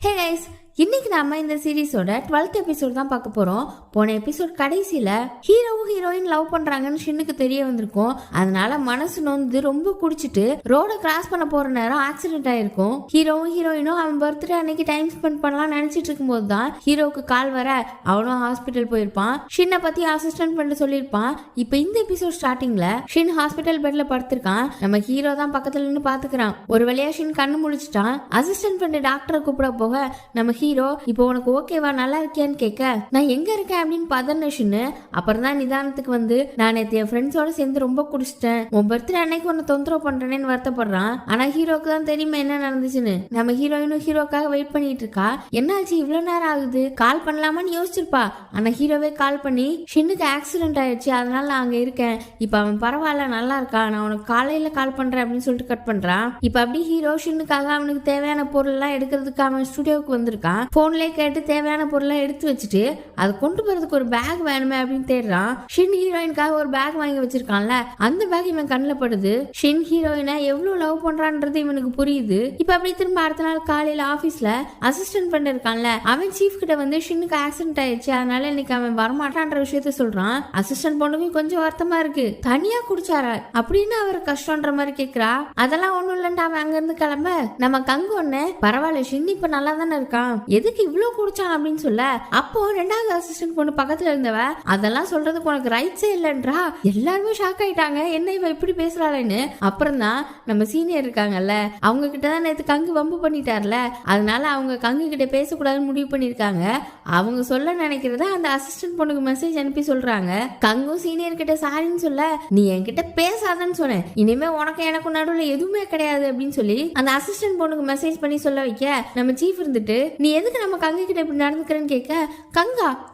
Hey guys, இன்னைக்கு நாம இந்த சீரீஸோட 12th எபிசோட் தான் பார்க்க போறோம். போன எபிசோட் கடைசியில ஹீரோவும் ஹீரோயின் லவ் பண்றாங்கன்னு ஷின்னுக்கு தெரிய வந்திருக்கும். அதனால மனசு நொந்து ரொம்ப குடிச்சிட்டு ரோட கிராஸ் பண்ண போற நேரம் ஆக்சிடென்ட் ஆயிருக்கும். ஹீரோவும் ஹீரோயினும் அவன் பர்த்டே அன்னைக்கு டைம் ஸ்பெண்ட் பண்ணலாம் நினைச்சிட்டு இருக்கும் போதுதான் ஹீரோவுக்கு கால் வர அவனும் ஹாஸ்பிட்டல் போயிருப்பான். ஷின்னை பத்தி அசிஸ்டன்ட் பண்ண சொல்லியிருப்பான். இப்ப இந்த எபிசோட் ஸ்டார்டிங்ல ஷின் ஹாஸ்பிட்டல் பெட்ல படுத்திருக்கான். நம்ம ஹீரோ தான் பக்கத்துல நின்று பாத்துக்கிறான். ஒரு வழியா ஷின் கண்ணு முழிச்சிட்டான். அசிஸ்டன்ட் பண்ண டாக்டரை கூப்பிட போக நம்ம ஹீரோ இப்போ உனக்கு ஓகேவா நல்லா இருக்கியான்னு கேட்க நான் எங்க இருக்கேன் அப்படின்னு பதர்னஷின்னு அப்புறம் தான் நிதானத்துக்கு வந்து நான் நேற்று என் ஃப்ரெண்ட்ஸோட சேர்ந்து ரொம்ப குடிச்சிட்டேன், உன் பர்த்டே அன்னைக்கு உன்னை தொந்தரவு பண்றேன்னு வருத்தப்படுறான். ஆனா ஹீரோக்கு தான் தெரியுமா என்ன நடந்துச்சுன்னு. நம்ம ஹீரோயினும் ஹீரோக்காக வெயிட் பண்ணிட்டு இருக்கா. என்னாச்சு இவ்வளவு நேரம் ஆகுது, கால் பண்ணலாமான்னு யோசிச்சிருப்பா. ஆனா ஹீரோவே கால் பண்ணி ஷின்னுக்கு ஆக்சிடென்ட் ஆயிடுச்சு, அதனால நான் அங்க இருக்கேன், இப்ப அவன் பரவாயில்ல நல்லா இருக்கான், நான் உனக்கு காலையில கால் பண்றேன் அப்படின்னு சொல்லிட்டு கட் பண்றான். இப்ப அப்படி ஹீரோ ஷின்னுக்காக அவனுக்கு தேவையான பொருள் எல்லாம் எடுக்கிறதுக்கு அவன் ஸ்டுடியோவுக்கு வந்திருக்கான். போன்லயே கேட்டு தேவையான பொருள்லாம் எடுத்து வச்சுட்டு அதை கொண்டு போறதுக்கு ஒரு பேக் வேணுமே அப்படின்னு தேடுறான். ஷின் ஹீரோயினுக்காக ஒரு பேக் வாங்கி வச்சிருக்கான்ல, அந்த பேக் இவன் கண்ணில் படுது. ஷின் ஹீரோயினை எவ்வளவு லவ் பண்றான்றது இவனுக்கு புரியுது. இப்ப அப்படி திரும்ப அடுத்த நாள் காலையில ஆபீஸ்ல அசிஸ்டன்ட் பண்ண இருக்கான்ல, அவன் சீஃப் கிட்ட வந்து ஷின்னுக்கு ஆக்சிடென்ட் ஆயிடுச்சு, அதனால இன்னைக்கு அவன் வரமாட்டான்ற விஷயத்த சொல்றான். அசிஸ்டன்ட் பொண்ணுக்கு கொஞ்சம் வருத்தமா இருக்கு, தனியா குடிச்சாரா அப்படின்னு அவர் கஷ்டம்ன்ற மாதிரி கேக்குறா. அதெல்லாம் ஒண்ணும் இல்லைன்ட்டு அவன் அங்க இருந்து கிளம்ப நம்ம கங்கு ஒண்ணு பரவாயில்ல ஷின் இப்ப நல்லா தானே இருக்கான், எதுக்கு இவ்வளவு குடிச்சான் அப்படின்னு சொல்ல அப்போ ரெண்டாவது அசிஸ்டன்ட் பொண்ணு பக்கத்துல இருந்தவ அதெல்லாம் சொல்றதுக்கு உனக்கு ரைட்ஸே இல்லைன்றா. எல்லாருமே ஷாக் ஆயிட்டாங்க, என்ன இவ இப்படி பேசுறாளேன்னு. அப்புறம் தான் நம்ம சீனியர் இருக்காங்கல்ல, அவங்க கிட்ட தான் நேற்று கங்கு வம்பு பண்ணிட்டார்ல, அதனால அவங்க கங்கு கிட்ட பேசக்கூடாதுன்னு முடிவு பண்ணிருக்காங்க. அவங்க சொல்ல நினைக்கிறத அந்த அசிஸ்டன்ட் பொண்ணுக்கு மெசேஜ் அனுப்பி சொல்றாங்க. கங்கும் சீனியர் கிட்ட சாரின்னு சொல்ல நீ என்கிட்ட பேசாதன்னு சொன்னேன், இனிமே உனக்கு எனக்கு நடுவில் எதுவுமே கிடையாது அப்படின்னு சொல்லி அந்த அசிஸ்டன்ட் பொண்ணுக்கு மெசேஜ் பண்ணி சொல்ல வைக்க நம்ம சீஃப் இருந்துட்டு நீ எதுக்கு நம்ம கங்கு கிட்ட இப்படி நடந்துக்கிறேன்னு கேட்க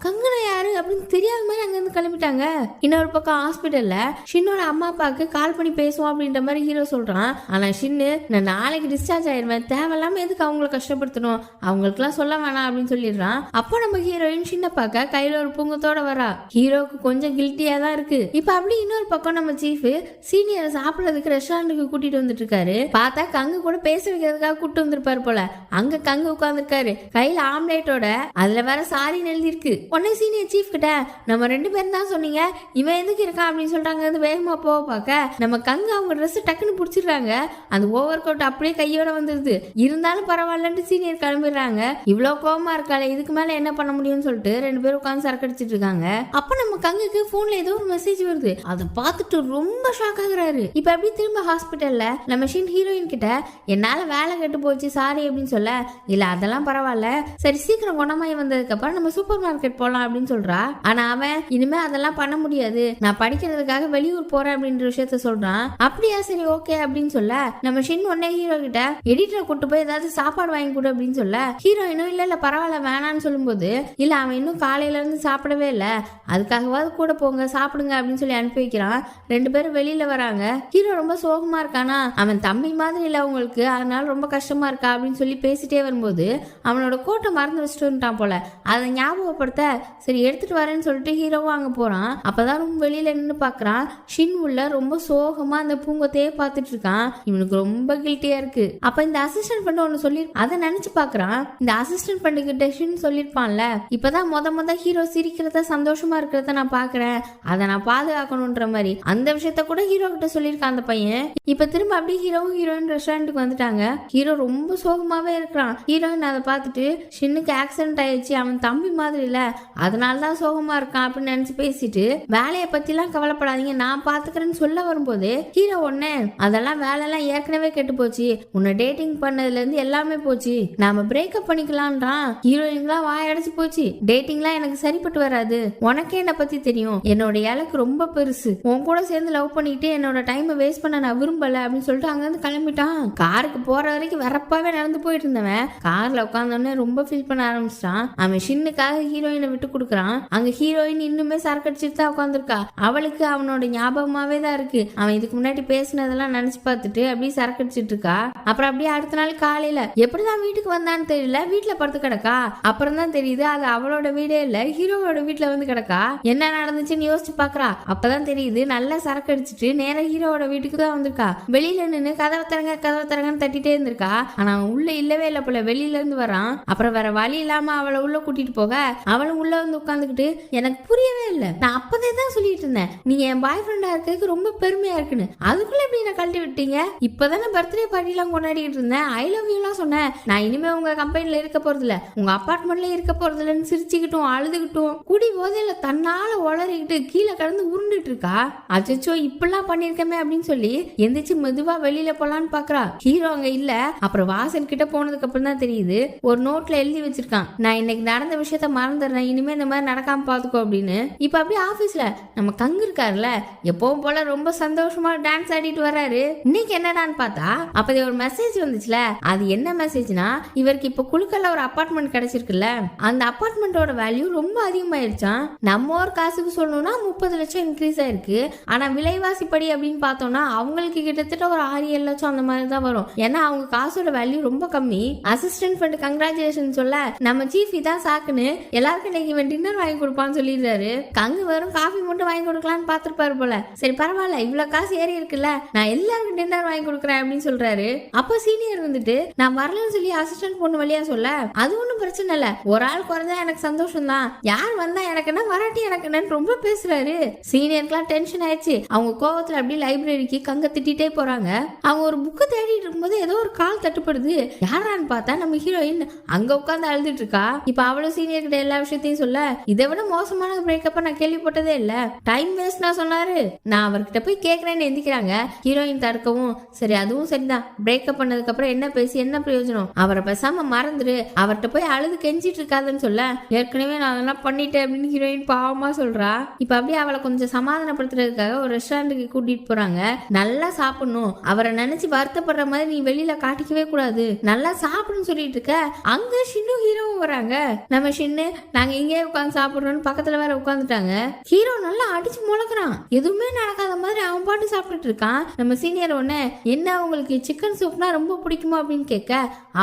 கங்குனா யாரு அப்படின்னு தெரியாத மாதிரி அங்க இருந்து கிளம்பிட்டாங்க. இன்னொரு பக்கம் ஹாஸ்பிட்டல்ல ஷின்னோட அம்மா அப்பாவுக்கு கால் பண்ணி பேசுவோம் அப்படின்ற மாதிரி ஹீரோ சொல்றான். ஆனா ஷின்னு நான் நாளைக்கு டிஸ்சார்ஜ் ஆயிடுவேன், தேவையில்லாம எதுக்கு அவங்களை கஷ்டப்படுத்தணும், அவங்களுக்கு எல்லாம் சொல்ல வேணாம் அப்படின்னு சொல்லிடுறான். அப்போ நம்ம ஹீரோயின் ஷின்ன பார்க்க கையில ஒரு பூங்கத்தோட வரா. ஹீரோக்கு கொஞ்சம் கில்ட்டியா தான் இருக்கு. இப்ப அப்படி இன்னொரு பக்கம் நம்ம சீஃப் சீனியரை சாப்பிடறதுக்கு ரெஸ்டாரண்ட்டுக்கு கூட்டிட்டு வந்துட்டு இருக்காரு. பார்த்தா கங்கு கூட பேச வைக்கிறதுக்காக கூட்டு வந்திருப்பாரு போல. அங்க கங்கு உட்கார்ந்துருக்காரு, கையில ஆம்லேட்டோட அதுல வேற சாரி எழுதி இருக்கு. உடனே சீனியர் சீஃப் கிட்ட நம்ம 2 பேரும் தான் சொன்னீங்க, இவன் எதுக்கு இருக்கான் அப்படின்னு சொல்றாங்க. வேகமா போக பார்க்க நம்ம கங்கு அவங்க ட்ரெஸ் டக்குன்னு பிடிச்சிடுறாங்க. அந்த ஓவர் கோட் அப்படியே கையோட வந்துருது. இருந்தாலும் பரவாயில்லன்ட்டு சீனியர் கிளம்பிடுறாங்க. இவ்வளவு கோவமா இருக்காளே, இதுக்கு மேல என்ன பண்ண முடியும்னு சொல்லிட்டு 2 பேரும் உட்காந்து சரக்கடிச்சிட்டு இருக்காங்க. அப்ப நம்ம கங்குக்கு போன்ல ஏதோ ஒரு மெசேஜ் வருது. அதை பார்த்துட்டு ரொம்ப ஷாக் ஆகுறாரு. இப்ப அப்படி திரும்ப ஹாஸ்பிட்டல்ல நம்ம ஷின் ஹீரோயின் கிட்ட என்னால வேலை கெட்டு போச்சு சாரி அப்படின்னு சொல்ல இல்ல அதெல்லாம் பரவாயில்ல, சரி சீக்கிரம் குணமாயி வந்ததுக்கு அப்புறம் நம்ம சூப்பர் மார்க்கெட் போலாம் அப்படின்னு சொல்றா. ஆனா அவன் இனிமே அதெல்லாம் பண்ண முடியாது, நான் படிக்கிறதுக்காக வெளியூர் போறேன் அப்படின்ற விஷயத்த சொல்றான். அப்படியா சரி ஓகே அப்படின்னு சொல்ல நம்ம ஷின் உடனே ஹீரோ கிட்ட எடிட்டரை கூட்டு போய் ஏதாவது சாப்பாடு வாங்கி கொடு அப்படின்னு சொல்ல ஹீரோயினும் இல்ல பரவாயில்ல வேணான்னு சொல்லும்போது இல்ல அவன் இன்னும் காலையில இருந்து சாப்பிடவே இல்ல, அதுக்காகவாது கூட போங்க சாப்பிடுங்க அப்படின்னு சொல்லி அனுப்பி வைக்கிறான். 2 பேரும் வெளியில வராங்க. ஹீரோ ரொம்ப சோகமா இருக்கானா, அவன் தம்பி மாதிரி இல்ல அவங்களுக்கு, அதனால ரொம்ப கஷ்டமா இருக்கா அப்படின்னு சொல்லி பேசிட்டே வரும்போது அவனோட கோட்டை மறந்து வச்சுட்டான் போல. அதை ஞாபகப்படுத்த சரி எடுத்துட்டு வரேன்னு சொல்லிட்டு ஹீரோவும் அங்க போறான். அப்பதான் ரொம்ப வெளியில நின்று பாக்குறான். ஷின் உள்ள ரொம்ப சோகமா அந்த பூங்கத்தையே பார்த்துட்டு இருக்கான். இவனுக்கு ரொம்ப கில்ட்டியா இருக்கு. அப்ப இந்த அசிஸ்டன்ட் பண்ண ஒண்ணு சொல்லி அதை நினைச்சு பாக்குறான். இந்த அசிஸ்டன்ட் பண்ணிக்கிட்ட ஷின் சொல்லிருப்பான்ல, இப்பதான் முத ஹீரோ சிரிக்கிறத சந்தோஷமா இருக்கிறத நான் பாக்குறேன், அதை நான் பாதுகாக்கணும்ன்ற மாதிரி அந்த விஷயத்த கூட ஹீரோ கிட்ட சொல்லியிருக்கான் அந்த பையன். இப்ப திரும்ப அப்படியே ஹீரோவும் ஹீரோயின் ரெஸ்டாரண்ட்டுக்கு வந்துட்டாங்க. ஹீரோ ரொம்ப சோகமாவே இருக்கிறான். ஹீரோயின் அதை பார்த்துட்டு ஷின்னுக்கு ஆக்சிடென்ட் ஆயிடுச்சு, அவன் தம்பி மாதிரி இல்ல, அதனாலதான் சோகமா இருக்கான் அப்படின்னு நினைச்சு பேசிட்டு வேலையை பத்தி எல்லாம் கவலைப்படாதீங்க நான் பாத்துக்கிறேன்னு சொல்ல வரும்போது ஹீரோ ஒண்ணு அதெல்லாம் வேலையெல்லாம் ஏற்கனவே கெட்டு போச்சு, உன்னை டேட்டிங் பண்ணதுல இருந்து எல்லாமே போச்சு, நாம பிரேக்கப் பண்ணிக்கலான்றான். ஹீரோயின்லாம் வாயடைச்சு போச்சு, டேட்டிங்லாம் எனக்கு சரிப்பட்டு வராது, உனக்கே என்னை பத்தி தெரியும், என்னோட இலக்கு ரொம்ப பெருசு, உன் கூட சேர்ந்து லவ் பண்ணிட்டு என்னோட டைமை வேஸ்ட் பண்ண நான் விரும்பல அப்படின்னு சொல்லிட்டு அங்க இருந்து கிளம்பிட்டான். காருக்கு போற வரைக்கும் வரப்பாவே நடந்து போயிட்டு இருந்தவன் கார்ல உட்காந்தோடனே ரொம்ப ஃபீல் பண்ண ஆரம்பிச்சிட்டான். அவன் ஷின்னுக்காக ஹீரோயினை விட்டு கொடுக்குறான். அங்க ஹீரோயின் இன்னுமே சரக்கடிச்சிட்டு தான் உட்காந்துருக்கா. அவளுக்கு அவனோட ஞாபகமாவே தான் இருக்கு. அவன் இதுக்கு முன்னாடி பேசினதெல்லாம் நினைச்சு பார்த்துட்டு அப்படியே சரக்கடிச்சிட்டு இருக்கா. அப்புறம் அப்படியே அடுத்த நாள் காலையில எப்படிதான் வீட்டுக்கு வந்தான்னு தெரியல, வீட்டுல படுத்து கிடக்கா. அப்புறம் தான் தெரியுது அது அவளோட வீடே இல்ல, ஹீரோவோட வீட்டுல வந்து கிடக்கா. என்ன நடந்துச்சுன்னு யோசிச்சு பாக்குறா. அப்பதான் தெரியுது நல்லா சரக்கு அடிச்சுட்டு நேர ஹீரோவோட வீட்டுக்கு தான் வந்திருக்கா. வெளியில நின்று கதவை தரங்கன்னு தட்டிட்டே இருந்திருக்கா. ஆனா அவன் உள்ள இல்லவே இல்லை போல, வெளியில இருந்து வரான். அப்புறம் வேற வழி இல்லாம அவளை உள்ள கூட்டிட்டு போக அவளும் உள்ள வந்து உட்காந்துக்கிட்டு எனக்கு புரியவே இல்லை, நான் அப்பதே தான் சொல்லிட்டு இருந்தேன் நீங்க என் பாய் ஃப்ரெண்டா இருக்கிறதுக்கு ரொம்ப பெருமையா இருக்குன்னு, அதுக்குள்ள எப்படி என்ன கழட்டி விட்டீங்க, இப்பதானே பர்த்டே பார்ட்டி எல்லாம் கொண்டாடிட்டு இருந்தேன், ஐ லவ் யூ எல்லாம் சொன்னேன், நான் இனிமே உங்க கம்பெனில இருக்க போறது இல்ல, உங்க அபார்ட்மெண்ட்ல இருக்க போறது இல்லன்னு சிரிச்சுக்கிட்டும் அழுதுகிட்டும் குடி போதையில தன்னால உளறிக்கிட்டு கீழே கடந்து உருண்டுட்டு இருக்கா. அச்சோ இப்பெல்லாம் பண்ணிருக்கமே அப்படின்னு சொல்லி எந்திரிச்சு மெதுவா வெளியில போலான்னு பாக்குறா. ஹீரோ அங்க இல்ல. அப்புறம் வாசல் கிட்ட போனதுக்கு அப்புறம் தான் தெரியுது ஒரு நோட்ல எழுதி வச்சிருக்கான், நான் இன்னைக்கு நடந்த விஷயத்த மறந்துடுறேன், இனிமே இந்த மாதிரி நடக்காம பாத்துக்கோ அப்படின்னு. இப்ப அப்படியே ஆபீஸ்ல நம்ம கங்கு இருக்காருல்ல, எப்பவும் போல ரொம்ப சந்தோஷமா டான்ஸ் ஆடிட்டு வர்றாரு. இன்னைக்கு என்னடான்னு பார்த்தா அப்பதே ஒரு மெசேஜ் வந்துச்சுல, அது என்ன மெசேஜ்னா இவருக்கு இப்ப குழுக்கல்ல ஒரு அபார்ட்மெண்ட் கிடைச்சிருக்குல்ல, அந்த அபார்ட்மெண்டோட வேல்யூ ரொம்ப அதிகமாயிருச்சான். நம்ம ஒரு காசுக்கு சொல்லணும்னா 30 லட்சம் இன்க்ரீஸ் ஆயிருக்கு. ஆனா விலைவாசி படி அப்படின்னு பார்த்தோம்னா அவங்களுக்கு கிட்டத்தட்ட ஒரு 6-7 லட்சம் அந்த மாதிரி தான் வரும். ஏன்னா அவங்க காசோட வேல்யூ ரொம்ப கம்மி. அசிஸ்டன்ட் ஃபண்ட் கங்க்ராச்சுலேஷன் சொல்ல நம்ம சீஃப் இதான் சாக்குன்னு எல்லாருக்கும் இன்னைக்கு இவன் டின்னர் வாங்கி கொடுப்பான்னு சொல்லிடுறாரு. கங்கு வெறும் காஃபி மட்டும் வாங்கி கொடுக்கலான்னு பாத்துருப்பாரு போல. சரி பரவாயில்ல, இவ்வளவு காசு ஏறி இருக்குல்ல, நான் எல்லாருக்கும் டின்னர் வாங்கி கொடுக்குறேன் அப்படின்னு சொல்றாரு. அப்ப சீனியர் வந்துட்டு நான் வரலன்னு சொல்லி அசிஸ்டன்ட் பொண்ணு வழியா சொல்ல, அது ஒன்றும் பிரச்சனை இல்ல, ஒரு ஆள் குறைஞ்சா எனக்கு சந்தோஷம் தான், யார் வந்தா எனக்கு என்ன வராட்டி எனக்கு என்னன்னு ரொம்ப பேசுறாரு. சீனியருக்குலாம் டென்ஷன் ஆயிடுச்சு. அவங்க கோவத்துல அப்படியே லைப்ரரிக்கு கங்க திட்டிட்டே போறாங்க. அவங்க ஒரு புக்கு தேடிட்டு இருக்கும்போது ஏதோ ஒரு கால் தட்டுப்படுது. யாரான்னு பார்த்தா நம்ம ஹீரோயின் அங்க உட்காந்து அழுதுட்டு இருக்கா. இப்ப அவளும் சீனியர் கிட்ட எல்லா விஷயத்தையும் சொல்ல, இதை விட மோசமான பிரேக்கப்ப நான் கேள்விப்பட்டதே இல்ல, டைம் வேஸ்ட் நான் சொன்னாரு, நான் அவர்கிட்ட போய் கேட்கறேன்னு எந்திக்கிறாங்க. ஹீரோயின் தடுக்கவும் சரி அதுவும் சரிதான், பிரேக்கப் பண்ணதுக்கு அப்புறம் என்ன பேசி என்ன பிரயோஜனம், அவரை பேசாம மறந்துரு, அவர்கிட்ட போய் அழுது கெஞ்சிட்டு இருக்காதுன்னு சொல்ல, ஏற்கனவே நான் அதெல்லாம் பண்ணிட்டேன் அப்படின்னு ஹீரோயின் பாவமா சொல்றா. இப்ப அப்படியே அவளை கொஞ்சம் சமாதானப்படுத்துறதுக்காக ஒரு ரெஸ்டாரண்ட்டுக்கு கூட்டிட்டு போறாங்க. நல்லா சாப்பிடணும், அவரை நினைச்சு வருத்தப்படுற மாதிரி நீ வெளியில காட்டிக்கவே கூடாது, நல்லா சாப்பிடுன்னு சொல்லிட்டு இருக்க. அங்க ஷின்னு ஹீரோவும் வராங்க. நம்ம ஷின்னு நாங்க இங்கே உட்காந்து சாப்பிடுறோம்னு பக்கத்துல வேற உட்காந்துட்டாங்க. ஹீரோ நல்லா அடிச்சு முழக்கிறான், எதுவுமே நடக்காத மாதிரி அவன் பாட்டு சாப்பிட்டுட்டு இருக்கான். நம்ம சீனியர் ஒண்ணு என்ன உங்களுக்கு சிக்கன் சூப்னா ரொம்ப பிடிக்குமா அப்படின்னு கேட்க,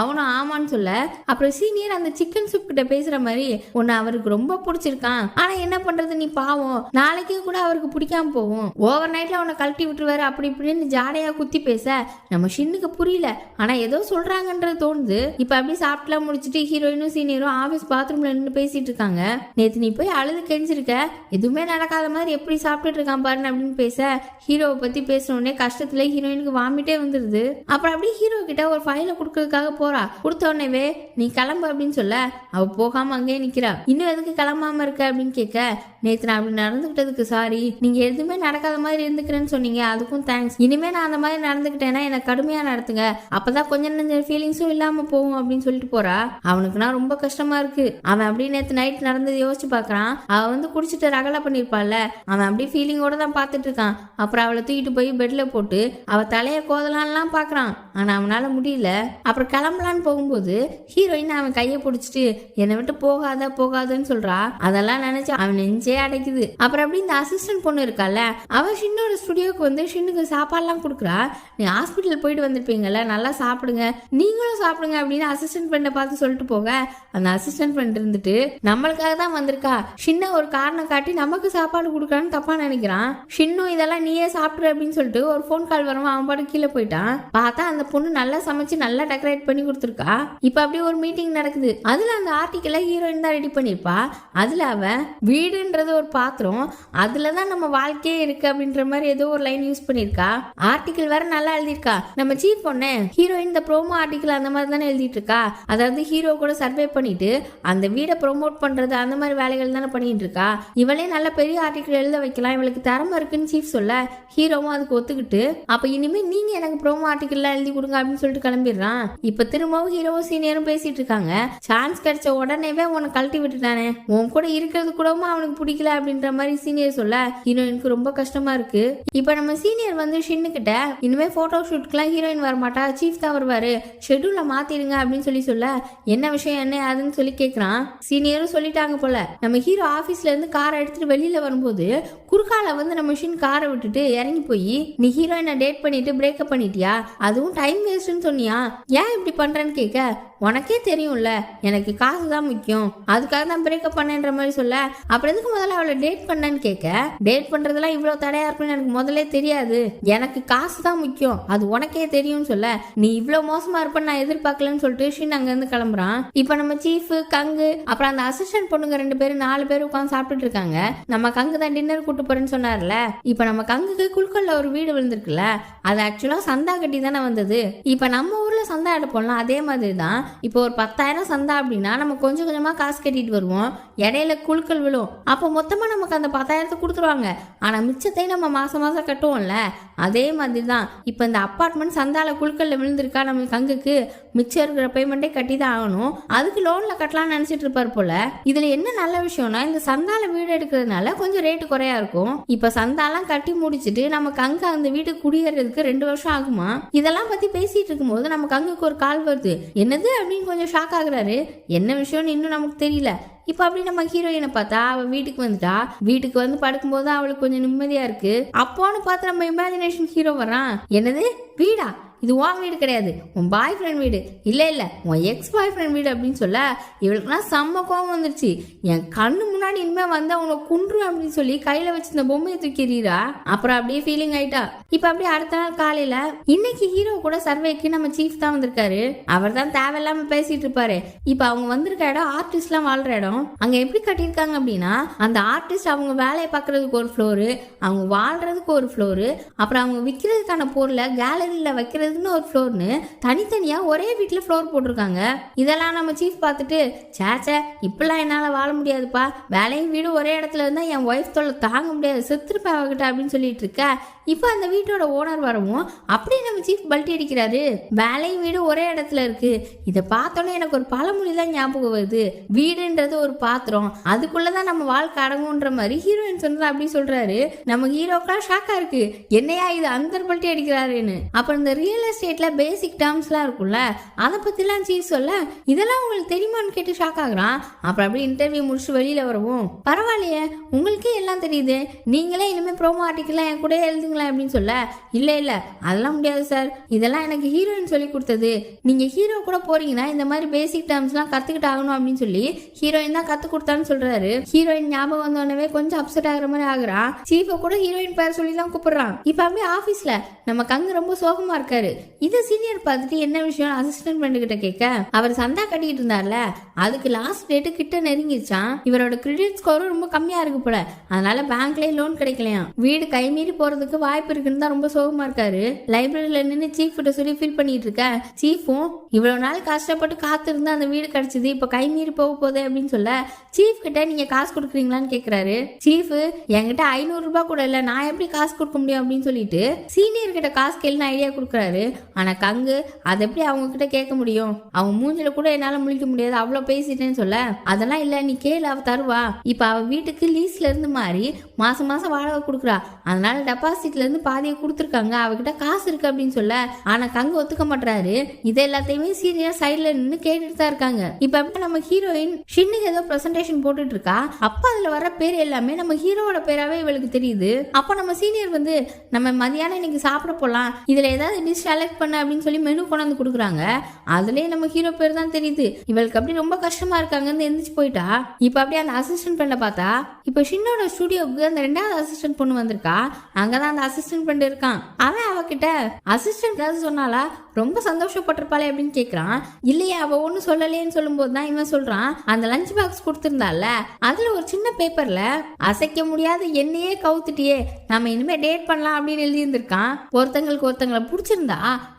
அவனும் ஆமான்னு சொல்ல, அப்புறம் சீனியர் அந்த சிக்கன் சூப் கிட்ட பேசுற மாதிரி உன்னை அவருக்கு ரொம்ப பிடிச்சிருக்கான், ஆனா என்ன பண்றது நீ பாவம், நாளைக்கே கூட அவருக்கு பிடிக்காம போகும், ஓவர் நைட்ல அவனை கழட்டி விட்டுருவாரு அப்படி இப்படின்னு ஜாடையா குத்தி பேச நம்ம ஷின்னுக்கு புரியல, ஆனா ஏதோ சொல்றாங்கன்றது தோணுது. இப்ப அப்படி சாப்பிட்டுலாம் முடிச்சுட்டு ஹீரோயினும் சீனியரும் ஆபீஸ் பாத்ரூம்ல நின்று பேசிட்டு இருக்காங்க. நேத்து நீ போய் அழுது கெஞ்சிருக்க, எதுவுமே நடக்காத மாதிரி எப்படி சாப்பிட்டுட்டு இருக்கான் பாருன்னு அப்படின்னு பேச, ஹீரோவை பத்தி பேசணுன்னே கஷ்டத்துல ஹீரோயினுக்கு வாமிட்டே வந்துருது. அப்புறம் அப்படியே ஹீரோ கிட்ட ஒரு ஃபைல கொடுக்கறதுக்காக போறா. கொடுத்த உடனேவே நீ கிளம்பு அப்படின்னு சொல்ல, அவ போகாம அங்கேயே நிக்கிறா. இன்னும் எதுக்கு கிளம்பாம இருக்க அப்படின்னு கேட்க, நேத்து நான் அப்படி நடந்துகிட்டதுக்கு சாரி, நீங்க எதுவுமே நடக்காத மாதிரி இருந்துக்கிறேன்னு சொன்னீங்க, அதுக்கும் தேங்க்ஸ், இனிமே நான் அந்த மாதிரி நடந்துக்கிட்டேன்னா எனக்கு கடுமையா நடத்துங்க, அப்பதான் கொஞ்சம் நெஞ்ச ஃபீலிங்ஸும் இல்லாம போகும் அப்படின்னு சொல்லிட்டு போறா. அவனுக்குனா ரொம்ப கஷ்டமா இருக்கு. அவன் அப்படியே நேத்து நைட் நடந்தது யோசிச்சு பாக்குறான். அவ வந்து குடிச்சிட்டு ரகலை பண்ணிருப்பாள்ல, அவன் அப்படியே ஃபீலிங்கோட தான் பாத்துட்டு இருக்கான். அப்புறம் அவளை தூக்கிட்டு போய் பெட்ல போட்டு அவ தலைய கோதலான்லாம் பாக்குறான். ஆனா அவனால முடியல. அப்புறம் கிளம்பலான்னு போகும்போது ஹீரோயின் அவன் கையை பிடிச்சிட்டு என்னை விட்டு போகாத போகாதன்னு சொல்றா. அதெல்லாம் நினைச்சு அவன் நெஞ்சே அடைக்குது. அப்புறம் அப்படி இந்த அசிஸ்டன்ட் பொண்ணு இருக்கால, அவ ஷின்னோட ஸ்டுடியோக்கு வந்து ஷின்னுக்கு சாப்பாடுலாம் கொடுக்குறா. நீ ஹாஸ்பிட்டல் போயிட்டு வந்திருப்பீங்கல்ல, நல்லா சாப்பிடுங்க, நீங்களும் சாப்பிடுங்க அப்படின்னு அசிஸ்டன்ட் ஃப்ரெண்டை பார்த்து சொல்லிட்டு போக, அந்த அசிஸ்டன்ட் ஃப்ரெண்ட் இருந்துட்டு நம்மளுக்காக தான் வந்திருக்கா, ஷின்ன ஒரு காரணம் காட்டி நமக்கு சாப்பாடு கொடுக்குறான்னு தப்பா நினைக்கிறான். ஷின்னும் இதெல்லாம் நீயே சாப்பிடு அப்படின்னு சொல்லிட்டு ஒரு ஃபோன் கால் வரவும் அவன் பாட்டு கீழே போயிட்டான். பார்த்தா அந்த பொண்ணு நல்லா சமைச்சு நல்லா டெக்கரேட் பண்ணி கொடுத்துருக்கா. இப்ப அப்படியே ஒரு மீட்டிங் நடக்குது. அதுல அந்த ஆர்டிக்கலை ஹீரோயின் தான் ரெடி பண்ணிருப்பா. அதுல அவன் வீடுன்றது ஒரு பாத்திரம், அதுலதான் நம்ம வாழ்க்கையே இருக்கு அப்படின்ற மாதிரி ஏதோ ஒரு லைன் யூஸ் பண்ணிருக்கா. ஆர்டிக்கல் வேற நல்லா எழுதிருக்கா. நம்ம சீஃப் பொண்ணு ஹீரோயின் இந்த ப்ரோமோ ஆர்டிக்கல் அந்த மாதிரி தானே எழுதிட்டு இருக்கா. அதாவது ஹீரோ கூட சர்வே பண்ணிட்டு அந்த வீடை ப்ரொமோட் பண்றது அந்த மாதிரி வேலைகள் தானே பண்ணிட்டு இருக்கா. இவளே நல்ல பெரிய ஆர்டிக்கல் எழுத வைக்கலாம், இவளுக்கு திறமை இருக்குன்னு சீஃப் சொல்ல, ஹீரோவும் அதுக்கு ஒத்துக்கிட்டு அப்ப இனிமே நீங்க எனக்கு ப்ரோமோ ஆர்டிக்கல்லாம் எழுதி கொடுங்க அப்படின்னு சொல்லிட்டு கிளம்பிடுறான். இப்ப திரும்பவும் ஹீரோவும் சீனியரும் பேசிட்டு இருக்காங்க. சான்ஸ் கிடைச்ச உடனேவே உன்னை கழட்டி விட்டுட்டானே, உன் கூட இருக்கிறது கூடவும் அவனுக்கு பிடிக்கல அப்படின்ற மாதிரி சீனியர் சொல்ல ஹீரோயினுக்கு ரொம்ப கஷ்டமா இருக்கு. இப்ப நம்ம சீனியர் வந்து ஷின்னு கிட்ட இனிமே போட்டோ ஷூட்க்குலாம் ஹீரோயின் வரமாட்டா, சீஃப் தான் வருவாரு, ஷெட்யூல மாத்திடுங்க அப்படின்னு சொல்ல, என்ன விஷயம் என்ன அதுன்னு சொல்லி கேட்கறான். சீனியரும் சொல்லிட்டாங்க போல. நம்ம ஹீரோ ஆபீஸ்ல இருந்து காரை எடுத்துட்டு வெளியில வரும்போது குறுக்கால வந்து நம்ம ஷின் காரை விட்டுட்டு இறங்கி போய், நீ ஹீரோயினை டேட் பண்ணிட்டு பிரேக்கப் பண்ணிட்டியா, அதுவும் டைம் வேஸ்ட்னு சொன்னியா, ஏன் இப்படி பண்றேன்னு கேட்க, உனக்கே தெரியும்ல எனக்கு காசு தான் முக்கியம், அதுக்காக தான் பிரேக்கப் பண்ணேன்ற மாதிரி சொல்ல, அப்புறம் எதுக்கு முதல்ல அவளை டேட் பண்ணேன்னு கேட்க, டேட் பண்றதெல்லாம் இவ்வளவு தடையா இருக்குன்னு எனக்கு முதல்ல தெரியாது, எனக்கு காசு தான் முக்கியம், அது உனக்கே தெரியும்னு சொல்ல, நீ இவ்வளவு மோசமா இருப்பன்னு நான் எதிர்பார்க்கலன்னு சொல்லிட்டு ஷின் அங்க இருந்து கிளம்புறான். இப்ப நம்ம சீஃப், கங்கு, அப்புறம் அந்த அசிஸ்டன்ட் பொண்ணுங்க 2 பேரும் 4 பேர் உட்காந்து சாப்பிட்டுட்டு இருக்காங்க. நம்ம கங்கு தான் டின்னர் கூட்டு போறேன்னு சொன்னார்ல. இப்ப நம்ம கங்குக்கு குழுக்கல்ல ஒரு வீடு விழுந்திருக்குல்ல, அது ஆக்சுவலா சந்தா கட்டி தானே வந்தது. இப்ப நம்ம ஊர்ல சந்தா எடுப்போம்ல, அதே மாதிரி தான். இப்போ ஒரு 10,000 சந்தா அப்படின்னா நம்ம கொஞ்சம் கொஞ்சமா காசு கட்டிட்டு வருவோம். இடையில குழுக்கள் விழும். அப்போ மொத்தமா நமக்கு அந்த 10,000 கொடுத்துருவாங்க. ஆனா மிச்சத்தை நம்ம மாசம் மாசம் கட்டுவோம்ல, அதே மாதிரி தான். இப்ப இந்த அப்பார்ட்மெண்ட் சந்தால குழுக்கல்ல விழுந்திருக்கா நம்ம கங்குக்கு, மிச்சம் இருக்கிற பேமெண்ட்டே கட்டி தான் ஆகணும். அதுக்கு லோன்ல கட்டலாம்னு நினைச்சிட்டு இருப்பார் போல. இதுல என்ன நல்ல விஷயம்னா, இந்த சந்தால வீடு எடுக்கிறதுனால கொஞ்சம் ரேட்டு குறையா இருக்கும். இப்ப சந்தாலாம் கட்டி முடிச்சுட்டு நம்ம கங்கு அந்த வீட்டுக்கு குடியேறதுக்கு 2 வருஷம் ஆகுமா. இதெல்லாம் பத்தி பேசிட்டு இருக்கும்போது நம்ம கங்குக்கு ஒரு கால் வருது. என்னது அப்படின்னு கொஞ்சம் ஷாக் ஆகுறாரு. என்ன விஷயம்னு இன்னும் நமக்கு தெரியல. இப்ப அப்படி நம்ம ஹீரோயினை பார்த்தா அவ வீட்டுக்கு வந்துட்டா. வீட்டுக்கு வந்து படுக்கும்போது அவளுக்கு கொஞ்சம் நிம்மதியா இருக்கு. அப்போன்னு பார்த்து நம்ம இமேஜினேஷன் ஹீரோ வரான். என்னது வீடா? இது உன் வீடு கிடையாது, உன் பாய் ஃப்ரெண்ட் வீடு. இல்ல உன் எக்ஸ் பாய் ஃப்ரெண்ட் வீடு அப்படின்னு சொல்ல இவளுக்குலாம் செம்ம கோவம் வந்துருச்சு. என் கண்ணு முன்னாடி இனிமே வந்து அவனை குன்றும் அப்படின்னு சொல்லி கையில வச்சு இந்த பொம்மையை தூக்கிறீரா. அப்புறம் அப்படியே ஃபீலிங் ஆயிட்டா. இப்ப அப்படியே அடுத்த நாள் காலையில இன்னைக்கு ஹீரோ கூட சர்வேக்கு நம்ம சீஃப் தான் வந்திருக்காரு. அவர் தான் தேவையில்லாம பேசிட்டு இருப்பாரு. இப்ப அவங்க வந்திருக்க இடம் ஆர்டிஸ்ட் எல்லாம் வாழ்ற இடம். அங்க எப்படி கட்டியிருக்காங்க அப்படின்னா, அந்த ஆர்டிஸ்ட் அவங்க வேலையை பாக்குறதுக்கு ஒரு ஃப்ளோரு, அவங்க வாழ்றதுக்கு ஒரு ஃப்ளோரு, அப்புறம் அவங்க விற்கிறதுக்கான பொருளை கேலரியில வைக்கிறது ஒரு ஃப்ளோர்னு தனித்தனியா ஒரே வீட்டுல ஃப்ளோர் போட்டிருக்காங்க. இதெல்லாம் நம்ம சீஃப் பார்த்துட்டு, சேச்சே இப்பெல்லாம் என்னால வாழ முடியாதுப்பா, வேலையும் வீடு ஒரே இடத்துல இருந்தா என் ஒய்ஃப் தொல்லை தாங்க முடியாது, செத்துருப்பா அவகிட்ட அப்படின்னு சொல்லிட்டு இருக்க. இப்ப அந்த வீட்டோட ஓனர் வரவும் அப்படியே நம்ம சீஃப் பல்ட்டி அடிக்கிறாரு. வேலையும் வீடு ஒரே இடத்துல இருக்கு. இதை பார்த்தோன்னே எனக்கு ஒரு பழமொழி தான் ஞாபகம் வருது. வீடுன்றது ஒரு பாத்திரம், அதுக்குள்ளதான் நம்ம வாழ்க்கை அடங்குன்ற மாதிரி ஹீரோயின் சொன்னது அப்படி சொல்றாரு. நம்ம ஹீரோக்கெல்லாம் ஷாக்கா இருக்கு. என்னையா இது அந்த பல்ட்டி அடிக்கிறாருன்னு. அப்புறம் இந்த ரியல் எஸ்டேட்ல பேசிக் டேர்ம்ஸ்லாம் இருக்கும்ல, அதை பத்திலாம் சீஃப் சொல்ல இதெல்லாம் உங்களுக்கு தெரியுமான்னு கேட்டு ஷாக் ஆகுறான். அப்புறம் அப்படியே இன்டர்வியூ முடிச்சு வெளியில வரவும், பரவாயில்லையே உங்களுக்கே எல்லாம் தெரியுது, நீங்களே இனிமே ப்ரோமோ ஆர்டிக்கெல்லாம் என் கூட எழுதுங்களேன் அப்படின்னு சொல்ல, இல்ல அதெல்லாம் முடியாது சார், இதெல்லாம் எனக்கு ஹீரோயின் சொல்லி கொடுத்தது. நீங்க ஹீரோ கூட போறீங்கன்னா இந்த மாதிரி பேசிக் டேர்ம்ஸ்லாம் கத்துக்கிட்டு ஆகணும் அப்படின்னு சொல்லி ஹீரோயின் தான் கத்து கொடுத்தான்னு சொல்றாரு. ஹீரோயின் ஞாபகம் வந்தோடனே கொஞ்சம் அப்செட் ஆகுற மாதிரி ஆகுறான். சீஃபை கூட ஹீரோயின் பேர் சொல்லி தான் கூப்பிடுறான். இப்ப அப்படியே ஆபீஸ்ல நம்ம கங்கு ரொம்ப சோகமா இருக்காரு. இதை சீனியர் பார்த்துட்டு என்ன விஷயம் அசிஸ்டன்ட் ஃப்ரெண்டு கிட்ட கேட்க, அவர் சந்தா கட்டிட்டு இருந்தார்ல, அதுக்கு லாஸ்ட் டேட்டு கிட்ட நெருங்கிச்சான். இவரோட கிரெடிட் ஸ்கோரும் ரொம்ப கம்மியா இருக்கு போல, அதனால பேங்க்லயே லோன் கிடைக்கலையாம். வீடு கைமீறி போறதுக்கு வாய்ப்பு இருக்குன்னு தான் ரொம்ப சோகமா இருக்காரு. லைப்ரரியில நின்று சீஃப் கிட்ட சொல்லி ஃபீல் பண்ணிட்டு இருக்க. சீஃபும் இவ்வளவு நாள் கஷ்டப்பட்டு காத்திருந்து அந்த வீடு கிடைச்சது இப்ப கைமீறி போக போதே அப்படின்னு சொல்ல, சீஃப் கிட்ட நீங்க காசு கொடுக்குறீங்களான்னு கேக்குறாரு. சீஃப் என்கிட்ட 500 ரூபாய் கூட இல்ல, நான் எப்படி காசு கொடுக்க முடியும் அப்படின்னு சொல்லிட்டு சீனியர் கிட்ட காசு கேளுன்னு ஐடியா கொடுக்குறாரு. ஆனா கங்கு அதை எப்படி அவங்க கிட்ட கேட்க முடியும், அவங்க மூஞ்சில கூட என்னால முழிக்க முடியாது, அவ்வளவு பேசிட்டேன்னு சொல்ல, அதெல்லாம் இல்ல நீ கேளு அவ தருவா. இப்ப அவ வீட்டுக்கு லீஸ்ல இருந்து மாறி மாசம் மாசம் வாடகை கொடுக்குறா, அதனால டெபாசிட்ல இருந்து பாதியை கொடுத்துருக்காங்க, அவகிட்ட காசு இருக்கு அப்படின்னு சொல்ல, ஆனா கங்கு ஒத்துக்க மாட்டாரு. இது எல்லாத்தையுமே சீனியர் சைட்ல நின்று கேட்டுட்டு தான் இருக்காங்க. இப்ப நம்ம ஹீரோயின் ஷின்னுக்கு ஏதோ பிரசன்டேஷன் போட்டுட்டு இருக்கா. அப்ப அதுல வர பேர் எல்லாமே நம்ம ஹீரோவோட பேராவே இவளுக்கு தெரியுது. அப்ப நம்ம சீனியர் வந்து, நம்ம மதியானம் இன்னைக்கு சாப்பிட போலாம், இதுல ஏதாவது டிஷ் செலக்ட் பண்ண அப்படின்னு சொல்லி மெனு கொண்டாந்து கொடுக்குறாங்க. அதுலயே நம்ம ஹீரோ பேர் தான் தெரியுது. இவளுக்கு அப்படி ரொம்ப கஷ்டமா இருக்காங்கன்னு எந்திரிச்சு போயிட்டா. இப்ப அப்படியே அந்த அசிஸ்டன்ட் ஃப்ரெண்ட பார்த்தா, இப்ப ஷின்னோட ஸ்டுடியோக்கு அந்த 2வது அசிஸ்டன்ட் பொண்ணு வந்திருக்கா. அங்கதான் அந்த அசிஸ்டன்ட் ஃப்ரெண்ட் இருக்கான். அவன் அவகிட்ட அசிஸ்டன்ட் ஏதாவது சொன்னாலா, ரொம்ப சந்தோஷப்பட்டிருப்பாளே அப்படின்னு கேக்குறான். இல்லையா அவ ஒண்ணு சொல்லலேன்னு சொல்லும் போதுதான் இவன் சொல்றான், அந்த லஞ்ச் பாக்ஸ் கொடுத்திருந்தால அதுல ஒரு சின்ன பேப்பர்ல அசைக்க முடியாத என்னையே கவுத்துட்டியே, நம்ம இனிமே டேட் பண்ணலாம் அப்படின்னு எழுதி இருந்திருக்கான். ஒருத்தங்களுக்கு ஒருத்தங்களை பிடிச்சிருந்தா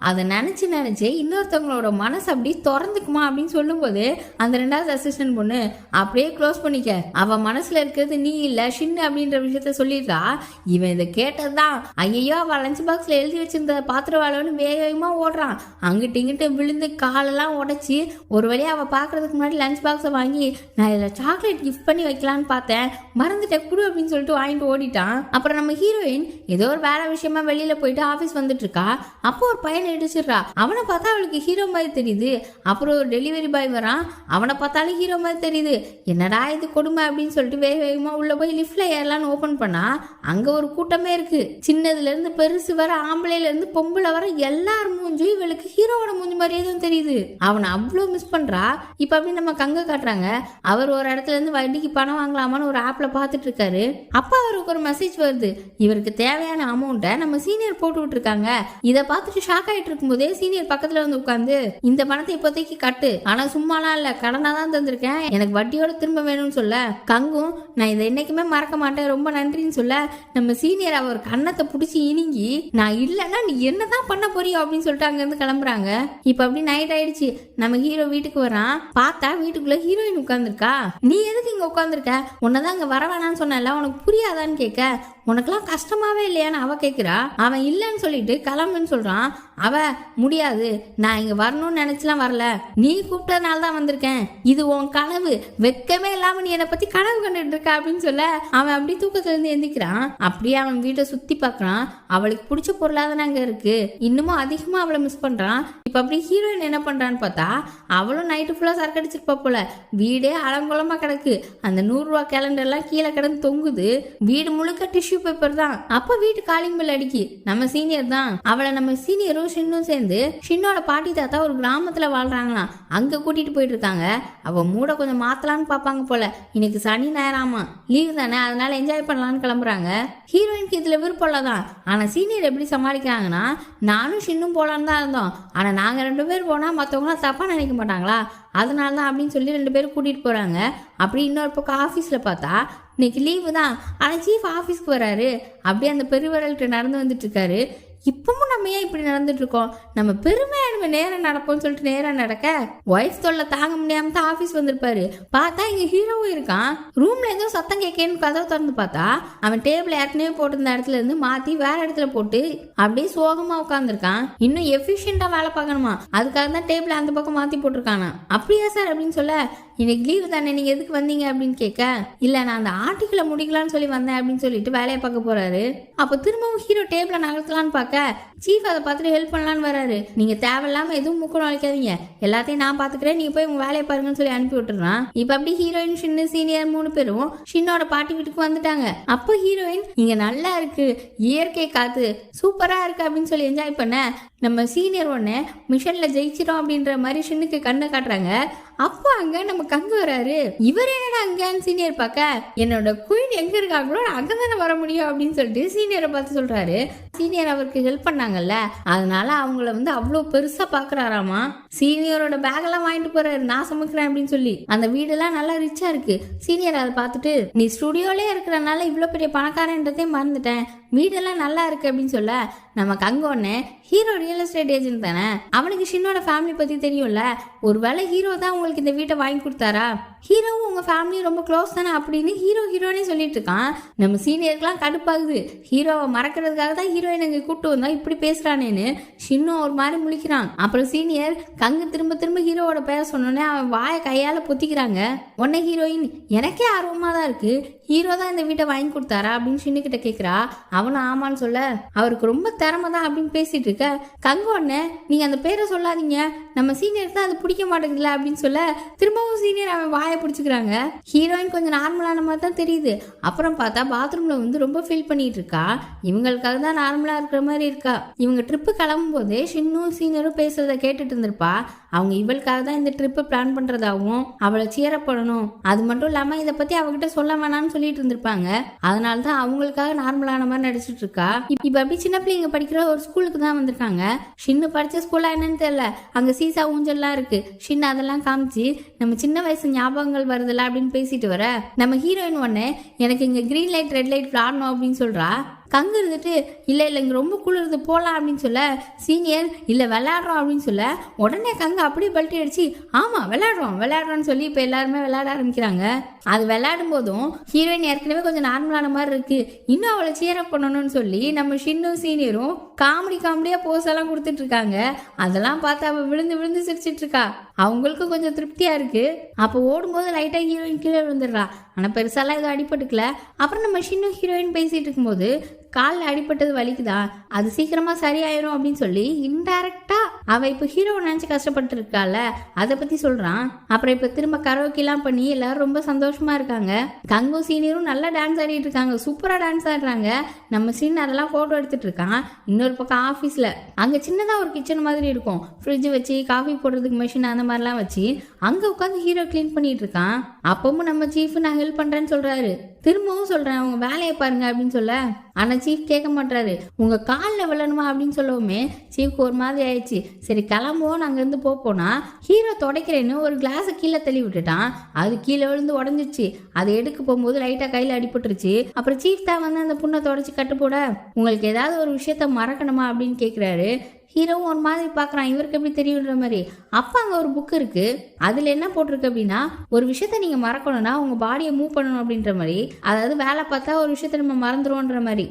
அதை நினைச்சு இன்னொருத்தவங்களோட மனசு அப்படி திறந்துக்குமா அப்படின்னு சொல்லும் போது அந்த 2வது அசிஸ்டன்ட் பொண்ணு, அப்படியே க்ளோஸ் பண்ணிக்க, அவ மனசுல இருக்கிறது நீ இல்ல ஷின்னு அப்படின்ற விஷயத்த சொல்லிடுறா. இவன் இதை கேட்டதுதான், ஐயோ அவ லஞ்ச் பாக்ஸ்ல எழுதி வச்சிருந்த பாத்திரவாளன்னு வேகமா ஓடுறான். அங்கிட்டு இங்கிட்டு விழுந்து காலெல்லாம் உடைச்சி ஒரு வழியா அவ பாக்குறதுக்கு முன்னாடி லஞ்ச் பாக்ஸை வாங்கி, நான் இதுல சாக்லேட் கிஃப்ட் பண்ணி வைக்கலான்னு பார்த்தேன், மறந்துட்டேன் குடு அப்படின்னு சொல்லிட்டு வாங்கிட்டு ஓடிட்டான். அப்புறம் நம்ம ஹீரோயின் ஏதோ ஒரு வேலை விஷயமா வெளியில போயிட்டு ஆபீஸ் வந்துட்டு இருக்கா. அப்போ ஒரு பையனை இடிச்சிடுறா. அவனை பார்த்தா அவளுக்கு ஹீரோ மாதிரி தெரியுது. அப்புறம் ஒரு டெலிவரி பாய் வரான், அவனை பார்த்தாலும் ஹீரோ மாதிரி தெரியுது. என்னடா இது கொடுமை அப்படின்னு சொல்லிட்டு வேக வேகமா உள்ள போய் லிஃப்ட்ல ஏறலான்னு ஓபன் பண்ணா, அங்க ஒரு கூட்டமே இருக்கு. சின்னதுல இருந்து பெருசு வர, ஆம்பளைல இருந்து பொம்பளை வர எல்லார் மூஞ்சும் இவளுக்கு ஹீரோவோட மூஞ்சி மாதிரியே தான் தெரியுது. அவனை அவ்வளவு மிஸ் பண்றா. இப்ப அப்படி நம்ம கங்க காட்டுறாங்க. அவர் ஒரு இடத்துல இருந்து வட்டிக்கு பணம் வாங்கலாமான்னு ஒரு ஆப்ல பாத்துட்டு இருக்காரு. அப்ப அவருக்கு ஒரு மெசேஜ் வருது, இவருக்கு தேவையான அமௌண்ட்டை நம்ம சீனியர் போட்டு விட்டுருக்காங்க, இதை பார்த்துட்டு பார்த்துட்டு ஷாக் ஆயிட்டு இருக்கும்போதே சீனியர் பக்கத்துல வந்து உட்காந்து, இந்த பணத்தை இப்போதைக்கு கட்டு, ஆனா சும்மாலாம் இல்ல, கடனா தான் தந்திருக்கேன், எனக்கு வட்டியோட திரும்ப வேணும்னு சொல்ல, கங்கும் நான் இதை என்னைக்குமே மறக்க மாட்டேன், ரொம்ப நன்றின்னு சொல்ல, நம்ம சீனியர் அவர் கண்ணத்தை பிடிச்சி இனிங்கி, நான் இல்லைன்னா நீ என்னதான் பண்ண போறியோ அப்படின்னு சொல்லிட்டு அங்க இருந்து கிளம்புறாங்க. இப்ப அப்படி நைட் ஆயிடுச்சு. நம்ம ஹீரோ வீட்டுக்கு வரான். பார்த்தா வீட்டுக்குள்ள ஹீரோயின் உட்கார்ந்துருக்கா. நீ எதுக்கு இங்க உட்கார்ந்துருக்க, உன்னதான் இங்க வர வேணான்னு சொன்னல, உனக்கு புரியாதான்னு கேட்க, உனக்கெல்லாம் கஷ்டமாவே இல்லையான்னு அவ கேட்கிறா. அவன் இல்லைன்னு சொல்லிட்டு கிளம்புன்னு சொல்றான். அவ முடியாது, நான் இங்க வரணும்னு நினைச்சுலாம் வரல, நீ கூப்பிட்டதுனால தான் வந்திருக்கேன், இது உன் கனவு, வெக்கமே இல்லாம நீ என்னை பத்தி கனவு கண்டுட்டு இருக்க அப்படின்னு சொல்ல, அவன் அப்படி தூக்கத்துல இருந்து எந்திக்கிறான். அப்படியே அவன் வீட்டை சுத்தி பாக்குறான். அவளுக்கு பிடிச்ச பொருளாதான அங்க இருக்கு. இன்னமும் அதிகமா அவளை மிஸ் பண்றான். இப்ப அப்படி ஹீரோயின் என்ன பண்றான்னு பார்த்தா, அவளும் நைட்டு ஃபுல்லா சரக்கு அடிச்சிருப்பா போல. வீடே அலங்கோலமா கிடக்கு. அந்த 100 ரூபா கேலண்டர் எல்லாம் கீழே கிடந்து தொங்குது. வீடு முழுக்க டிஷ்யூ பேப்பர் தான். அப்ப வீட்டு காலிங் பெல் அடிக்கி. நம்ம சீனியர் தான். அவளை நம்ம சீனியரும் ஷின்னும் சேர்ந்து ஷின்னோட பாட்டி தாத்தா ஒரு கிராமத்துல வாழ்றாங்களாம், அங்க கூட்டிட்டு போயிட்டு இருக்காங்க. அவ மூட கொஞ்சம் மாத்தலான்னு பாப்பாங்க போல. இன்னைக்கு சனி ஞாயிறாமா, லீவு தானே, அதனால என்ஜாய் பண்ணலான்னு கிளம்புறாங்க. ஹீரோயினுக்கு இதுல விருப்பம் தான். ஆனா சீனியர் எப்படி சமாளிக்கிறாங்கன்னா, நானும் ஷின்னும் போலான்னு தான் இருந்தோம், ஆனா நாங்க 2 பேர் போனா மத்தவங்க தப்பா நினைக்க மாட்டாங்களா, அதனால தான் அப்படின்னு சொல்லி 2 பேரும் கூட்டிட்டு போறாங்க. அப்படி இன்னொரு பக்கம் ஆஃபீஸ்ல பார்த்தா இன்னைக்கு லீவு தான், ஆனா சீஃப் ஆஃபீஸ்க்கு வராரு. அப்படியே அந்த பெருவரல்கிட்ட நடந்து வந்துட்டு இருக்காரு. இப்பவும் நம்ம ஏன் இப்படி நடந்துட்டு இருக்கோம், நம்ம பெருமையா நம்ம நேரம் நடப்போம்னு சொல்லிட்டு நேரம் நடக்க, ஒய்ஃப் தொல்லை தாங்க முடியாம தான் ஆஃபீஸ் வந்திருப்பாரு. பார்த்தா இங்க ஹீரோவும் இருக்கான். ரூம்ல ஏதோ சத்தம் கேட்கேன்னு கதவை திறந்து பார்த்தா, அவன் டேபிள் ஏற்கனவே போட்டிருந்த இடத்துல இருந்து மாத்தி வேற இடத்துல போட்டு அப்படியே சோகமா உட்காந்துருக்கான். இன்னும் எஃபிஷியண்டா வேலை பார்க்கணுமா, அதுக்காக தான் டேபிள் அந்த பக்கம் மாத்தி போட்டிருக்கானா. அப்படியா சார் அப்படின்னு சொல்ல, இன்னைக்கு லீவு தானே, நீங்க எதுக்கு வந்தீங்க அப்படின்னு கேட்க, இல்ல நான் அந்த ஆர்டிக்கலை முடிக்கலான்னு சொல்லி வந்தேன் அப்படின்னு சொல்லிட்டு வேலையை பார்க்க போறாரு. அப்போ திரும்பவும் ஹீரோ டேபிளை நகர்த்தலான்னு பார்க்க, சீஃப் அதை பார்த்துட்டு ஹெல்ப் பண்ணலான்னு வராரு. நீங்க தேவையில்லாம எதுவும் முக்கம் அழைக்காதீங்க, எல்லாத்தையும் நான் பாத்துக்கிறேன், நீங்க போய் உங்க வேலையை பாருங்கன்னு சொல்லி அனுப்பி விட்டுறான். இப்ப அப்படி ஹீரோயின், ஷின்னு, சீனியர் 3 பேரும் ஷின்னோட பாட்டி வீட்டுக்கு வந்துட்டாங்க. அப்போ ஹீரோயின், இங்க நல்லா இருக்கு, இயற்கை காத்து சூப்பரா இருக்கு அப்படின்னு சொல்லி என்ஜாய் பண்ண, நம்ம சீனியர் ஒன்னு மிஷன்ல ஜெயிச்சிடும் அப்படின்ற மாதிரி ஷின்னுக்கு கண்ணை காட்டுறாங்க. அப்போ அங்க நம்ம கங்கு வராரு. இவர் என்னடா அங்கன்னு சீனியர் பார்க்க, என்னோட குயின் எங்க இருக்காங்களோ அங்கதானே வர முடியும் அப்படின்னு சொல்லிட்டு சீனியரை பார்த்து சொல்றாரு. சீனியர் அவருக்கு ஹெல்ப் பண்ணாங்கல்ல, அதனால அவங்கள அவ்வளவு பெருசா பாக்குறாராமா. சீனியரோட பேக் எல்லாம் வாங்கிட்டு போறாரு, நான் சமைக்கிறேன் அப்படின்னு சொல்லி. அந்த வீடெல்லாம் நல்லா ரிச்சா இருக்கு. சீனியர் அதை பார்த்துட்டு, நீ ஸ்டுடியோலே இருக்கிறனால இவ்வளவு பெரிய பணக்காரன்றதே மறந்துட்டேன், வீடெல்லாம் நல்லா இருக்கு அப்படின்னு சொல்ல, நம்ம கங்கோன்னு ஹீரோ ரியல் எஸ்டேட் ஏஜென்ட் தானே, அவனுக்கு ஷின்னோட ஃபேமிலி பத்தி தெரியும்ல, ஒருவேளை ஹீரோ தான் உங்களுக்கு இந்த வீட்டை வாங்கி கொடுத்தாரா, ஹீரோவும் உங்க ஃபேமிலி ரொம்ப க்ளோஸ் தானே அப்படின்னு ஹீரோனே சொல்லிட்டு இருக்கான். நம்ம சீனியருக்குலாம் கடுப்பாகுது. ஹீரோவை மறக்கிறதுக்காக தான் ஹீரோயின் இங்க கூப்பிட்டு வந்தா இப்படி பேசுறானேன்னு ஷின்னும் ஒரு மாதிரி முழிக்கிறான். அப்புறம் சீனியர் கங்கு திரும்ப திரும்ப ஹீரோவோட பேர சொன்னோன்னே அவன் வாயை கையால பொத்திக்கிறாங்க. உடனே ஹீரோயின், எனக்கே ஆர்வமா தான் இருக்கு, ஹீரோ தான் இந்த வீட்டை வாங்கி கொடுத்தாரா அப்படின்னு ஷின்னு கிட்ட கேட்கிறா. அவனும் ஆமான்னு சொல்ல, அவருக்கு ரொம்ப திறமை தான் அப்படின்னு பேசிட்டு இருக்க, கங்கு உடனே நீங்க அந்த பேரை சொல்லாதீங்க, நம்ம சீனியருக்கு தான் அது பிடிக்க மாட்டேங்குதுல அப்படின்னு சொல்ல, திரும்பவும் சீனியர் அவன் வாயை பிடிச்சிக்கிறாங்க. ஹீரோயின் கொஞ்சம் நார்மலான மாதிரி தான் தெரியுது. அப்புறம் பார்த்தா பாத்ரூம்ல ரொம்ப ஃபீல் பண்ணிட்டு இருக்கா. இவங்களுக்காக தான் நார்மலா இருக்கிற மாதிரி இருக்கா. இவங்க ட்ரிப்பு கிளம்பும் போதே ஷின்னும் சீனியரும் பேசுறத கேட்டுட்டு இருந்திருப்பா. அவங்க இவளுக்காக தான் இந்த ட்ரிப்பு பிளான் பண்றதாகவும் அவளை சீரப் பண்ணணும், அது மட்டும் இல்லாம இதை பத்தி அவகிட்ட சொல்ல வேணாம்னு சொல்லிட்டு இருந்திருப்பாங்க. அதனாலதான் அவங்களுக்காக நார்மலான மாதிரி நடிச்சிட்டு இருக்கா. இப்ப அப்படி சின்ன பிள்ளைங்க படிக்கிற ஒரு ஸ்கூலுக்கு தான் வந்திருக்காங்க. ஷின்னு படிச்ச ஸ்கூலா என்னன்னு தெரியல, அங்க சீசா ஊஞ்சல்லாம் இருக்கு. ஷின்னு அதெல்லாம் காமிச்சு நம்ம சின்ன வயசு ஞாபகங்கள் வருதுல்ல அப்படின்னு பேசிட்டு வர, நம்ம ஹீரோயின் ஒன்னு எனக்கு இங்க கிரீன் லைட் ரெட் லைட் விளாடணும் அப்படின்னு சொல்றா. கங்கு இருந்துட்டு இல்லை இங்கே ரொம்ப குளிர்ந்து போகலாம் அப்படின்னு சொல்ல, சீனியர் இல்லை விளையாடுறோம் அப்படின்னு சொல்ல, உடனே கங்கு அப்படியே பல்ட்டி அடிச்சு ஆமாம் விளையாடுறோம்னு சொல்லி இப்போ எல்லாருமே விளையாட ஆரம்பிக்கிறாங்க. அது விளையாடும் போதும் ஹீரோயின் ஏற்கனவே கொஞ்சம் நார்மலான மாதிரி இருக்கு, இன்னும் அவளை சீரப் பண்ணணும்னு சொல்லி நம்ம ஷின்னும் சீனியரும் காமெடியா போஸ் எல்லாம் கொடுத்துட்டு இருக்காங்க. அதெல்லாம் பார்த்து அவள் விழுந்து விழுந்து சிரிச்சிட்டு இருக்கா. அவங்களுக்கு கொஞ்சம் திருப்தியா இருக்கு. அப்போ ஓடும்போது லைட்டா ஹீரோயின் கீழே விழுந்துடுறா. ஆனா பெருசாலாம் எதுவும் அடிபட்டுக்கல. அப்புறம் நம்ம ஷின்னும் ஹீரோயின் பேசிட்டு இருக்கும்போது காலில் அடிபட்டது வலிக்குதா, அது சீக்கிரமா சரியாயிரும் அப்படின்னு சொல்லி இன்டைரக்டா அவ இப்ப ஹீரோவை நினைச்சு கஷ்டப்பட்டு இருக்கால அதை பத்தி சொல்றான். அப்புறம் இப்ப திரும்ப கரோக்கெல்லாம் பண்ணி எல்லாரும் ரொம்ப சந்தோஷமா இருக்காங்க. கங்கு சீனியரும் நல்லா டான்ஸ் ஆடிட்டு இருக்காங்க, சூப்பரா டான்ஸ் ஆடுறாங்க. நம்ம சீன் அதெல்லாம் போட்டோ எடுத்துட்டு இருக்கான். இன்னொரு பக்கம் ஆபீஸ்ல அங்க சின்னதா ஒரு கிச்சன் மாதிரி இருக்கும், ஃப்ரிட்ஜ் வச்சு காஃபி போடுறதுக்கு மெஷின் அந்த மாதிரிலாம் வச்சு அங்க உட்காந்து ஹீரோ கிளீன் பண்ணிட்டு இருக்கான். அப்பவும் நம்ம சீஃப் நான் ஹெல்ப் பண்றேன்னு சொல்றாரு. திரும்பவும் சொல்றேன் உங்க வேலையை பாருங்க அப்படின்னு சொல்ல, ஆனா சீஃப் கேட்க மாட்டாரு. உங்க காலில் விழணுமா அப்படின்னு சொல்லவுமே சீஃப்க்கு ஒரு மாதிரி ஆயிடுச்சு. சரி கிளம்புவோம் நாங்க இருந்து போனா ஹீரோ தொடக்கிறேன்னு ஒரு கிளாஸை கீழே தள்ளி விட்டுட்டான். அது கீழே விழுந்து உடஞ்சிருச்சு. அதை எடுக்க போகும்போது லைட்டா கையில அடிபட்டுருச்சு. அப்புறம் சீஃப் தான் வந்து அந்த புண்ணை தொடச்சி கட்டு போட, உங்களுக்கு ஏதாவது ஒரு விஷயத்த மறக்கணுமா அப்படின்னு கேட்குறாரு. ஹீரோவும் ஒரு மாதிரி பார்க்குறான், இவருக்கு எப்படி தெரியுன்ற மாதிரி. அப்போ அங்கே ஒரு புக் இருக்கு. அதில் என்ன போட்டிருக்கு அப்படின்னா, ஒரு விஷயத்த நீங்கள் மறக்கணும்னா உங்கள் பாடியை மூவ் பண்ணணும் அப்படின்ற மாதிரி. அதாவது வேலை பார்த்தா ஒரு விஷயத்த நம்ம மறந்துடுவோன்ற மாதிரி.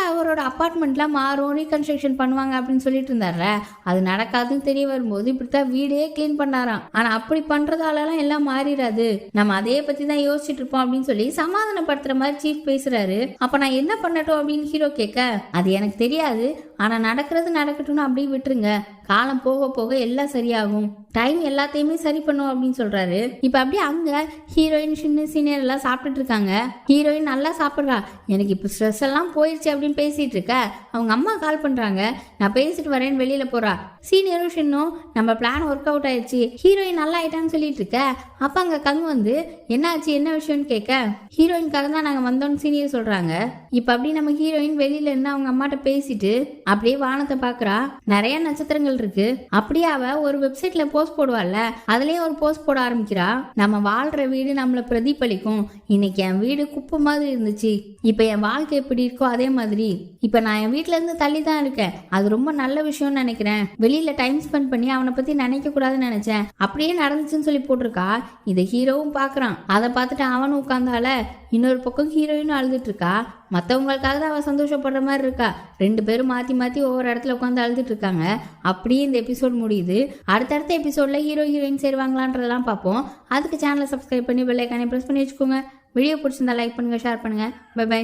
அவரோட அப்பார்ட்மெண்ட்லாம் மாறும், ரீகன்ஸ்ட்ரக்ஷன் பண்ணுவாங்க அப்படின்னு சொல்லிட்டு இருந்தார்ல, அது நடக்காதுன்னு தெரிய வரும்போது இப்படித்தான் வீடே கிளீன் பண்ணாராம். ஆனால் அப்படி பண்ணுறதாலலாம் எல்லாம் மாறிடாது, நம்ம அதே பற்றி தான் யோசிச்சுட்டு இருப்போம் அப்படின்னு சொல்லி சமாதானப்படுத்துற மாதிரி சீஃப் பேசுறாரு. அப்போ நான் என்ன பண்ணட்டும் அப்படின்னு ஹீரோ கேட்க, அது எனக்கு தெரியாது, ஆனால் நடக்கிறது நடக்கட்டும்னு அப்படி விட்டுருங்க, காலம் போக போக எல்லாம் சரியாகும், டைம் எல்லாத்தையுமே சரி பண்ணும் அப்படின்னு சொல்றாரு. இப்ப அப்படியே அங்க ஹீரோயின் சின்ன சீனியர் எல்லாம் சாப்பிட்டுட்டு இருக்காங்க. ஹீரோயின் நல்லா சாப்பிடுறா. எனக்கு இப்ப ஸ்ட்ரெஸ் எல்லாம் போயிடுச்சு அப்படின்னு பேசிட்டு இருக்க, அவங்க அம்மா கால் பண்றாங்க. நான் பேசிட்டு வரேன்னு வெளியில போறா. சீனியரும் சின்னும் நம்ம பிளான் ஒர்க் அவுட் ஆயிடுச்சு, ஹீரோயின் நல்லா ஆயிட்டான்னு சொல்லிட்டு இருக்க. அப்ப அங்க கங்கு வந்து என்னாச்சு என்ன விஷயம்னு கேட்க, ஹீரோயின்காக தான் நாங்க வந்தோம்னு சீனியர் சொல்றாங்க. இப்ப அப்படி நம்ம ஹீரோயின் வெளியில இருந்து அவங்க அம்மாட்ட பேசிட்டு அப்படியே வானத்தை பாக்குறா. நிறைய நட்சத்திரங்கள் இருக்கு. அப்படியே அவ ஒரு வெப்சைட்ல போஸ்ட் போடுவாள்ல, அதுலயே ஒரு போஸ்ட் போட ஆரம்பிக்கிறா. நம்ம வாழ்ற வீடு நம்மள பிரதிபலிக்கும். இன்னைக்கு என் வீடு குப்பை மாதிரி இருந்துச்சு, இப்ப என் வாழ்க்கை எப்படி இருக்கோ அதே மாதிரி இப்ப நான் என் வீட்டுல இருந்து தள்ளி தான் இருக்கேன். அது ரொம்ப நல்ல விஷயம்னு நினைக்கிறேன். வெளியில டைம் ஸ்பெண்ட் பண்ணி அவனை பத்தி நினைக்க கூடாதுன்னு நினைச்சேன், அப்படியே நடந்துச்சுன்னு சொல்லி போட்டிருக்கா. இதை ஹீரோவும் பாக்குறான். அதை பார்த்துட்டு அவனும் உட்கார்ந்தால. இன்னொரு பக்கம் ஹீரோயினும் அழுதுட்டு இருக்கா. மற்றவங்களுக்காக தான் அவள் சந்தோஷப்படுற மாதிரி இருக்கா. 2 பேரும் மாற்றி மாற்றி ஒவ்வொரு இடத்துல உட்காந்து அழுதுட்டு இருக்காங்க. அப்படியே இந்த எபிசோட் முடியுது. அடுத்தடுத்த எபிசோடில் ஹீரோ ஹீரோயின் சேருவாங்களான்றதெல்லாம் பார்ப்போம். அதுக்கு சேனலை சப்ஸ்கிரைப் பண்ணி பெல் ஐகானை ப்ரெஸ் பண்ணி வச்சுக்கோங்க. வீடியோ பிடிச்சிருந்தா லைக் பண்ணுங்கள், ஷேர் பண்ணுங்கள். Bye by.